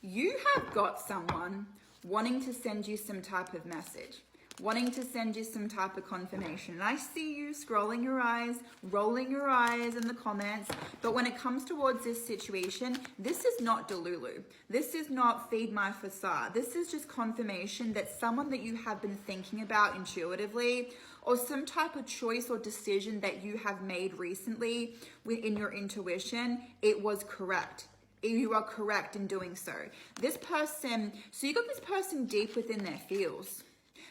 You have got someone wanting to send you some type of message, wanting to send you some type of confirmation. And I see you scrolling your eyes, rolling your eyes in the comments. But when it comes towards this situation, this is not Delulu. This is not feed my facade. This is just confirmation that someone that you have been thinking about intuitively, or some type of choice or decision that you have made recently in your intuition, it was correct. You are correct in doing so. This person, so you got this person deep within their feels.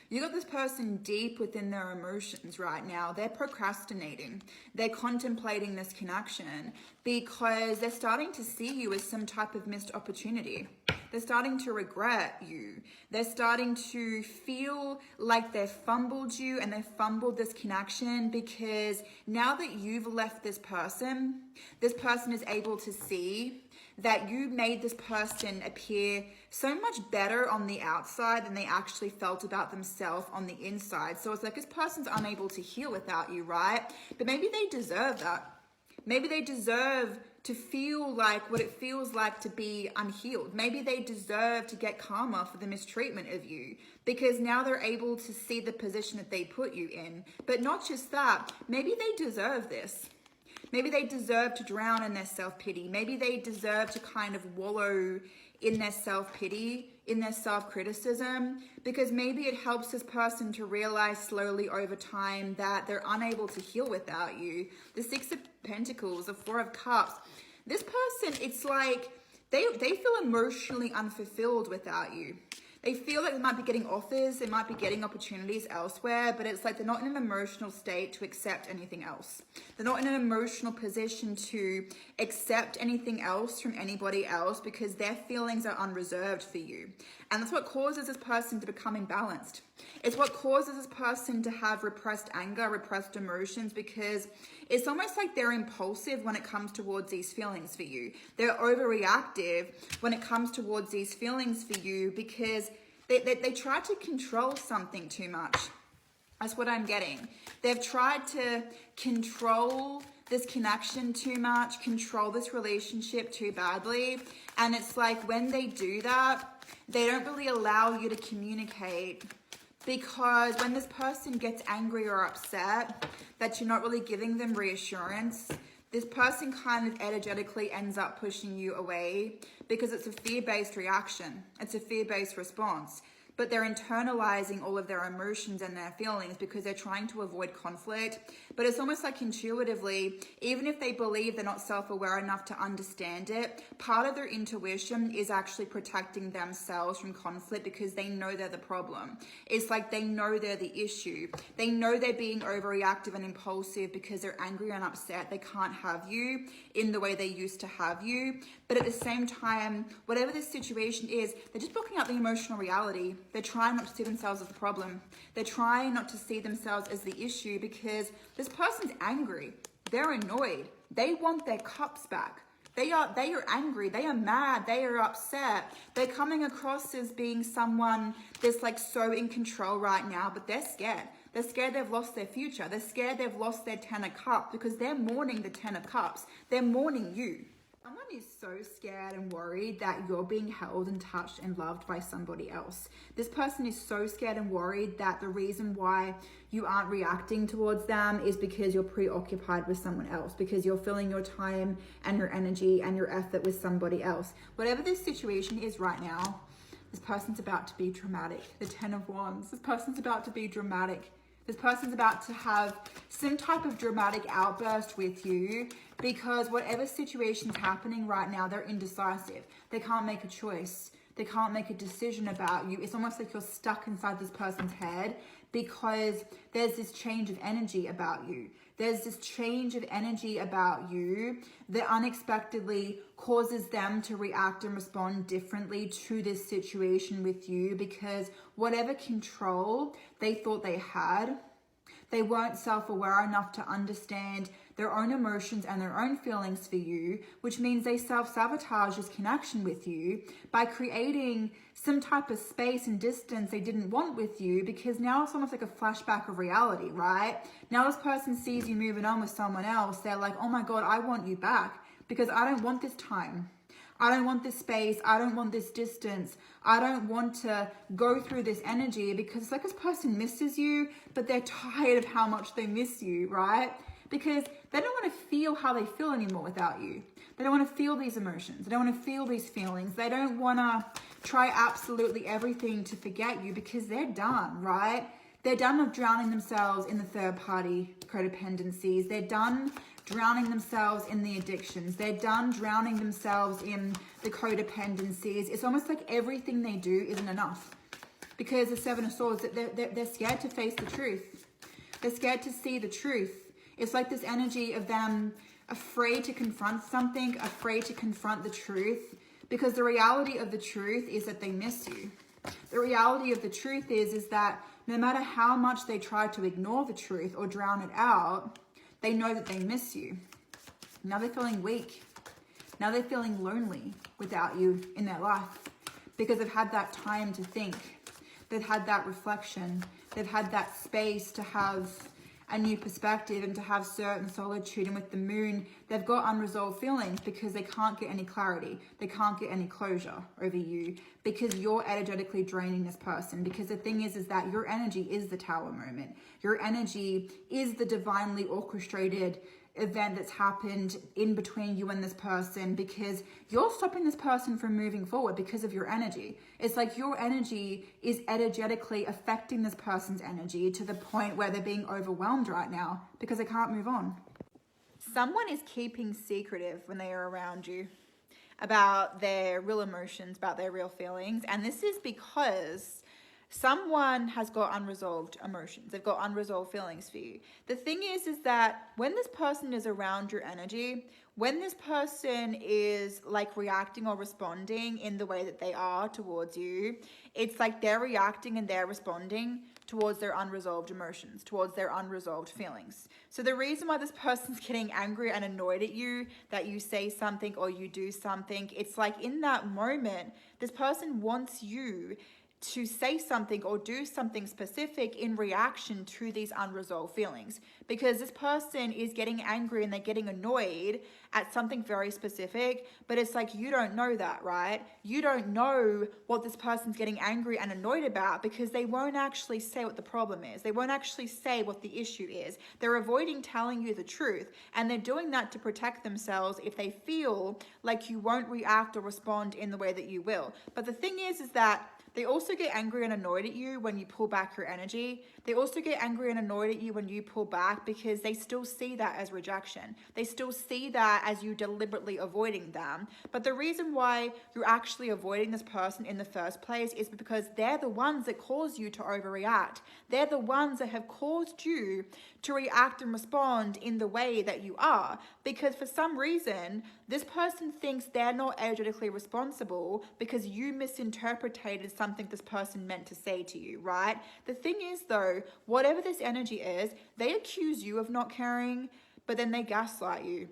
You got this person deep within their emotions right now. They're procrastinating. They're contemplating this connection because they're starting to see you as some type of missed opportunity. They're starting to regret you. They're starting to feel like they've fumbled you and they've fumbled this connection because now that you've left this person is able to see that you made this person appear so much better on the outside than they actually felt about themselves on the inside. So it's like this person's unable to heal without you, right? But maybe they deserve that. Maybe they deserve to feel like what it feels like to be unhealed. Maybe they deserve to get karma for the mistreatment of you because now they're able to see the position that they put you in. But not just that, maybe they deserve this. Maybe they deserve to drown in their self-pity. Maybe they deserve to kind of wallow in their self-pity, in their self-criticism, because maybe it helps this person to realize slowly over time that they're unable to heal without you. The Six of Pentacles, the Four of Cups. This person, it's like they feel emotionally unfulfilled without you. They feel like they might be getting offers, they might be getting opportunities elsewhere, but it's like they're not in an emotional state to accept anything else. They're not in an emotional position to accept anything else from anybody else because their feelings are unreserved for you. And that's what causes this person to become imbalanced. It's what causes this person to have repressed anger, repressed emotions, because it's almost like they're impulsive when it comes towards these feelings for you. They're overreactive when it comes towards these feelings for you because they try to control something too much. That's what I'm getting. They've tried to control this connection too much, control this relationship too badly. And it's like when they do that, they don't really allow you to communicate, because when this person gets angry or upset that you're not really giving them reassurance, this person kind of energetically ends up pushing you away because it's a fear-based reaction. It's a fear-based response. But they're internalizing all of their emotions and their feelings because they're trying to avoid conflict. But it's almost like intuitively, even if they believe they're not self-aware enough to understand it, part of their intuition is actually protecting themselves from conflict because they know they're the problem. It's like they know they're the issue. They know they're being overreactive and impulsive because they're angry and upset. They can't have you in the way they used to have you. But at the same time, whatever this situation is, they're just blocking out the emotional reality. They're trying not to see themselves as the problem. They're trying not to see themselves as the issue because this person's angry. They're annoyed. They want their cups back. They are angry. They are mad. They are upset. They're coming across as being someone that's like so in control right now, but they're scared. They're scared they've lost their future. They're scared they've lost their Ten of Cups because they're mourning the Ten of Cups. They're mourning you. Someone is so scared and worried that you're being held and touched and loved by somebody else. This person is so scared and worried that the reason why you aren't reacting towards them is because you're preoccupied with someone else, because you're filling your time and your energy and your effort with somebody else. Whatever this situation is right now, this person's about to be dramatic. The Ten of Wands. This person's about to be dramatic. This person's about to have some type of dramatic outburst with you because whatever situation's happening right now, they're indecisive. They can't make a choice. They can't make a decision about you. It's almost like you're stuck inside this person's head because there's this change of energy about you. There's this change of energy about you that unexpectedly causes them to react and respond differently to this situation with you because whatever control they thought they had, they weren't self-aware enough to understand their own emotions and their own feelings for you, which means they self-sabotage this connection with you by creating some type of space and distance they didn't want with you because now it's almost like a flashback of reality, right? Now this person sees you moving on with someone else. They're like, oh my God, I want you back because I don't want this time. I don't want this space. I don't want this distance. I don't want to go through this energy, because it's like this person misses you, but they're tired of how much they miss you, right? Because they don't want to feel how they feel anymore without you. They don't want to feel these emotions. They don't want to feel these feelings. They don't want to try absolutely everything to forget you, because they're done, right? They're done of drowning themselves in the third party codependencies. They're done drowning themselves in the addictions. They're done drowning themselves in the codependencies. It's almost like everything they do isn't enough, because the Seven of Swords, they're scared to face the truth. They're scared to see the truth. It's like this energy of them afraid to confront something, afraid to confront the truth, because the reality of the truth is that they miss you. The reality of the truth is that no matter how much they try to ignore the truth or drown it out, they know that they miss you. Now they're feeling weak. Now they're feeling lonely without you in their life, because they've had that time to think. They've had that reflection. They've had that space to have a new perspective and to have certain solitude. And with the moon, they've got unresolved feelings because they can't get any clarity. They can't get any closure over you, because you're energetically draining this person. Because the thing is that your energy is the tower moment. Your energy is the divinely orchestrated event that's happened in between you and this person, because you're stopping this person from moving forward because of your energy. It's like your energy is energetically affecting this person's energy to the point where they're being overwhelmed right now because they can't move on. Someone is keeping secretive when they are around you about their real emotions, about their real feelings. And this is because someone has got unresolved emotions. They've got unresolved feelings for you. The thing is that when this person is around your energy, when this person is like reacting or responding in the way that they are towards you, it's like they're reacting and they're responding towards their unresolved emotions, towards their unresolved feelings. So the reason why this person's getting angry and annoyed at you, that you say something or you do something, it's like in that moment, this person wants you to say something or do something specific in reaction to these unresolved feelings, because this person is getting angry and they're getting annoyed at something very specific, but it's like you don't know that, right? You don't know what this person's getting angry and annoyed about, because they won't actually say what the problem is. They won't actually say what the issue is. They're avoiding telling you the truth, and they're doing that to protect themselves if they feel like you won't react or respond in the way that you will. But the thing is that they also get angry and annoyed at you when you pull back your energy. They also get angry and annoyed at you when you pull back, because they still see that as rejection. They still see that as you deliberately avoiding them. But the reason why you're actually avoiding this person in the first place is because they're the ones that cause you to overreact. They're the ones that have caused you to react and respond in the way that you are, because for some reason this person thinks they're not energetically responsible because you misinterpreted something this person meant to say to you, right? The thing is though, whatever this energy is, they accuse you of not caring, but then they gaslight you.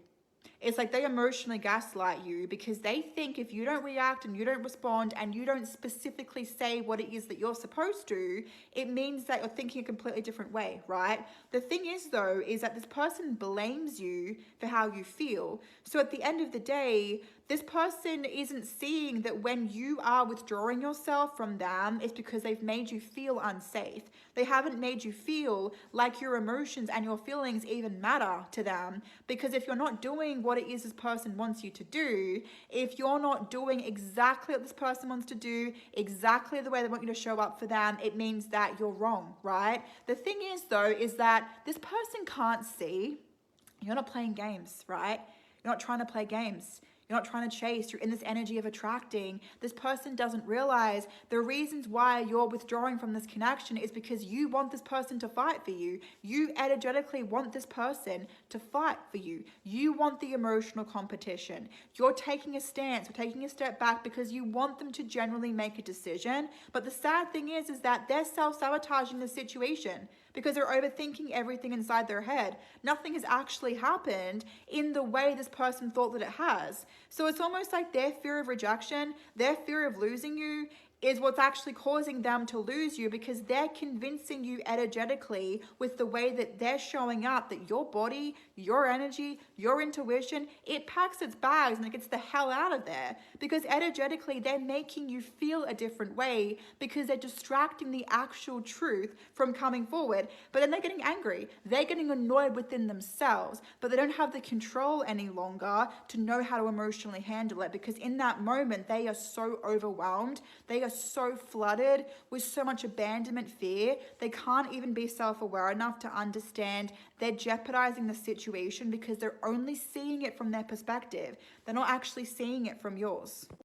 It's like they emotionally gaslight you, because they think if you don't react and you don't respond and you don't specifically say what it is that you're supposed to, it means that you're thinking a completely different way, right? The thing is though, is that this person blames you for how you feel. So at the end of the day, this person isn't seeing that when you are withdrawing yourself from them, it's because they've made you feel unsafe. They haven't made you feel like your emotions and your feelings even matter to them. Because if you're not doing what it is this person wants you to do, if you're not doing exactly what this person wants to do, exactly the way they want you to show up for them, it means that you're wrong, right? The thing is though, is that this person can't see you're not playing games, right? You're not trying to play games. You're not trying to chase. You're in this energy of attracting. This person doesn't realize the reasons why you're withdrawing from this connection is because you want this person to fight for you. You energetically want this person to fight for you. You want the emotional competition. You're taking a stance. You're taking a step back because you want them to generally make a decision. But the sad thing is that they're self-sabotaging the situation, because they're overthinking everything inside their head. Nothing has actually happened in the way this person thought that it has. So it's almost like their fear of rejection, their fear of losing you is what's actually causing them to lose you, because they're convincing you energetically with the way that they're showing up that your body, your energy, your intuition, it packs its bags and it gets the hell out of there, because energetically they're making you feel a different way because they're distracting the actual truth from coming forward. But then they're getting angry. They're getting annoyed within themselves, but they don't have the control any longer to know how to emotionally handle it, because in that moment they are so overwhelmed. They are so flooded with so much abandonment fear, they can't even be self-aware enough to understand they're jeopardizing the situation because they're only seeing it from their perspective. They're not actually seeing it from yours.